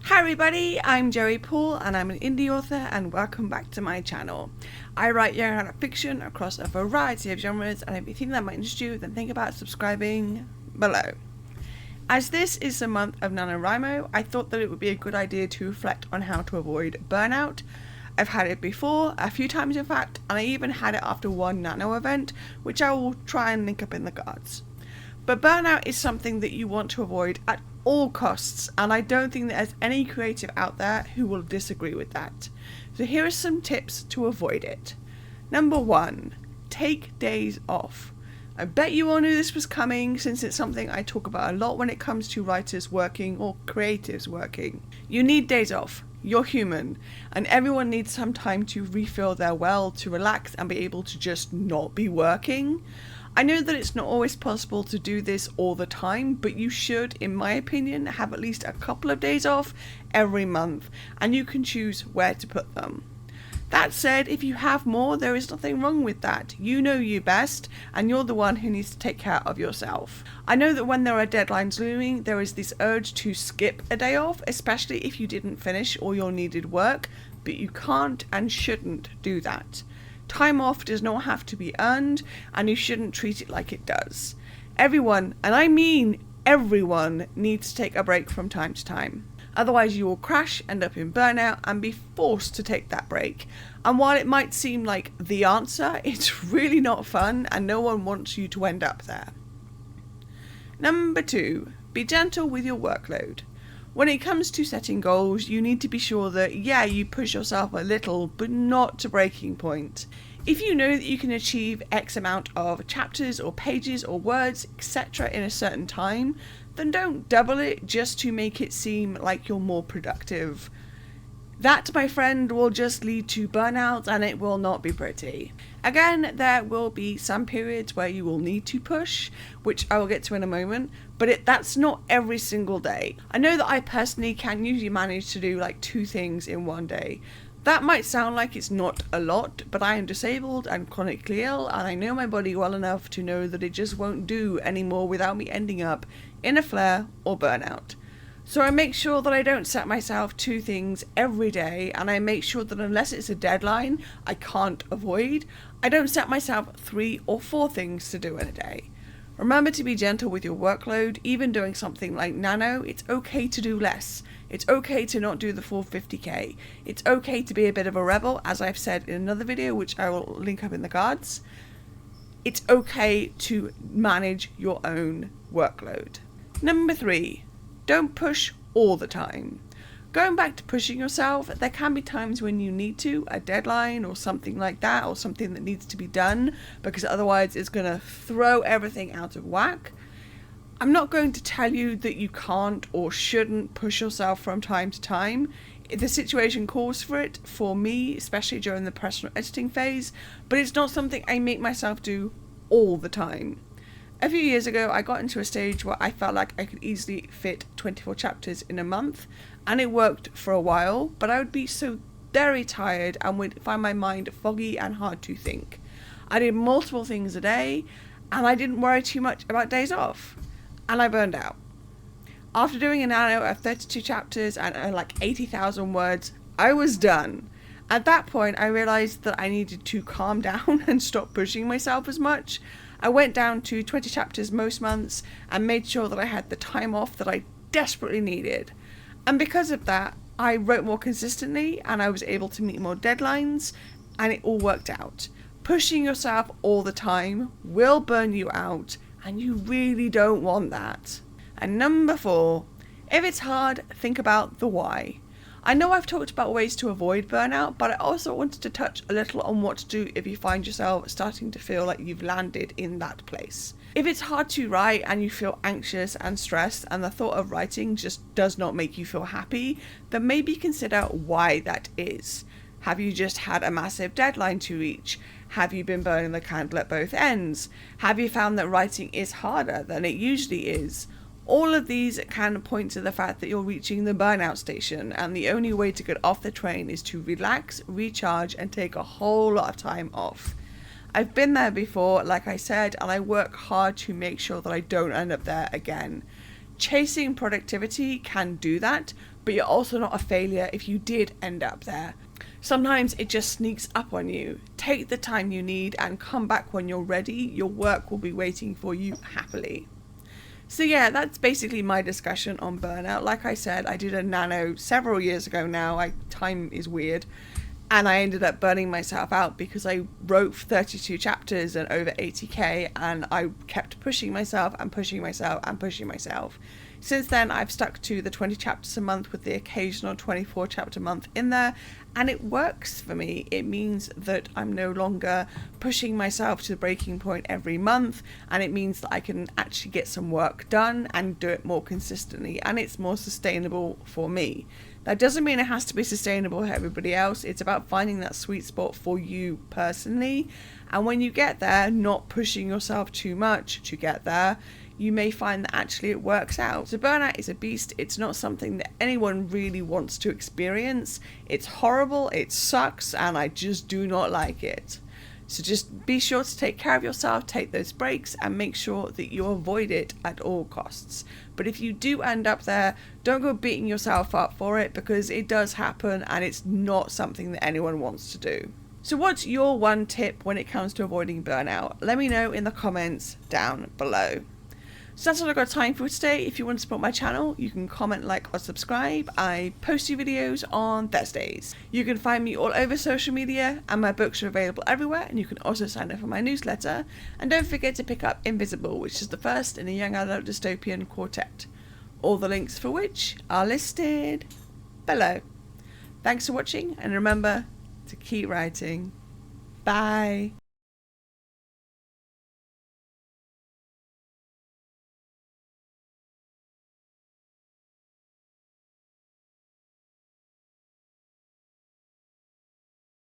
Hi everybody, I'm Joey Paul and I'm an indie author and welcome back to my channel. I write young adult fiction across a variety of genres, and if you think that might interest you, then think about subscribing below. As this is the month of NaNoWriMo, I thought that it would be a good idea to reflect on how to avoid burnout. I've had it before, a few times in fact, and I even had it after one Nano event, which I will try and link up in the cards. But burnout is something that you want to avoid at all costs, and I don't think that there's any creative out there who will disagree with that. So here are some tips to avoid it. Number 1, take days off. I bet you all knew this was coming, since it's something I talk about a lot when it comes to writers working or creatives working. You need days off. You're human, and everyone needs some time to refill their well, to relax and be able to just not be working. I know that it's not always possible to do this all the time, but you should, in my opinion, have at least a couple of days off every month, and you can choose where to put them. That said, if you have more, there is nothing wrong with that. You know you best, and you're the one who needs to take care of yourself. I know that when there are deadlines looming, there is this urge to skip a day off, especially if you didn't finish all your needed work, but you can't and shouldn't do that. Time off does not have to be earned, and you shouldn't treat it like it does. Everyone, and I mean everyone, needs to take a break from time to time. Otherwise you will crash, end up in burnout, and be forced to take that break. And while it might seem like the answer, it's really not fun, and no one wants you to end up there. Number 2, be gentle with your workload. When it comes to setting goals, you need to be sure that, yeah, you push yourself a little, but not to breaking point. If you know that you can achieve X amount of chapters or pages or words, etc. in a certain time, then don't double it just to make it seem like you're more productive. That, my friend, will just lead to burnout, and it will not be pretty. Again, there will be some periods where you will need to push, which I will get to in a moment, but that's not every single day. I know that I personally can usually manage to do like 2 things in one day. That might sound like it's not a lot, but I am disabled and chronically ill, and I know my body well enough to know that it just won't do anymore without me ending up in a flare or burnout. So I make sure that I don't set myself 2 things every day, and I make sure that unless it's a deadline I can't avoid, I don't set myself 3 or 4 things to do in a day. Remember to be gentle with your workload. Even doing something like Nano, it's okay to do less. It's okay to not do the full 50k. It's okay to be a bit of a rebel, as I've said in another video, which I will link up in the cards. It's okay to manage your own workload. Number 3, don't push all the time. Going back to pushing yourself, there can be times when you need to, a deadline or something like that, or something that needs to be done, because otherwise it's going to throw everything out of whack. I'm not going to tell you that you can't or shouldn't push yourself from time to time. If the situation calls for it, for me, especially during the personal editing phase, but it's not something I make myself do all the time. A few years ago, I got into a stage where I felt like I could easily fit 24 chapters in a month, and it worked for a while, but I would be so very tired and would find my mind foggy and hard to think. I did multiple things a day, and I didn't worry too much about days off, and I burned out. After doing a Nano of 32 chapters and like 80,000 words, I was done. At that point, I realized that I needed to calm down and stop pushing myself as much. I went down to 20 chapters most months and made sure that I had the time off that I desperately needed. And because of that, I wrote more consistently and I was able to meet more deadlines, and it all worked out. Pushing yourself all the time will burn you out, and you really don't want that. And number 4, if it's hard, think about the why. I know I've talked about ways to avoid burnout, but I also wanted to touch a little on what to do if you find yourself starting to feel like you've landed in that place. If it's hard to write and you feel anxious and stressed and the thought of writing just does not make you feel happy, then maybe consider why that is. Have you just had a massive deadline to reach? Have you been burning the candle at both ends? Have you found that writing is harder than it usually is? All of these can point to the fact that you're reaching the burnout station, and the only way to get off the train is to relax, recharge, and take a whole lot of time off. I've been there before, like I said, and I work hard to make sure that I don't end up there again. Chasing productivity can do that, but you're also not a failure if you did end up there. Sometimes it just sneaks up on you. Take the time you need and come back when you're ready. Your work will be waiting for you happily. So yeah, that's basically my discussion on burnout. Like I said, I did a nano several years ago now. Time is weird. And I ended up burning myself out because I wrote 32 chapters and over 80k, and I kept pushing myself and pushing myself and pushing myself. Since then, I've stuck to the 20 chapters a month with the occasional 24 chapter month in there, and it works for me. It means that I'm no longer pushing myself to the breaking point every month, and it means that I can actually get some work done and do it more consistently, and it's more sustainable for me. That doesn't mean it has to be sustainable for everybody else. It's about finding that sweet spot for you personally, and when you get there, not pushing yourself too much to get there, you may find that actually it works out. So burnout is a beast. It's not something that anyone really wants to experience. It's horrible, it sucks, and I just do not like it. So just be sure to take care of yourself, take those breaks, and make sure that you avoid it at all costs. But if you do end up there, don't go beating yourself up for it, because it does happen and it's not something that anyone wants to do. So what's your one tip when it comes to avoiding burnout? Let me know in the comments down below. So that's all I've got time for today. If you want to support my channel, you can comment, like, or subscribe. I post new videos on Thursdays. You can find me all over social media, and my books are available everywhere, and you can also sign up for my newsletter. And don't forget to pick up Invisible, which is the first in a young adult dystopian quartet. All the links for which are listed below. Thanks for watching, and remember to keep writing. Bye.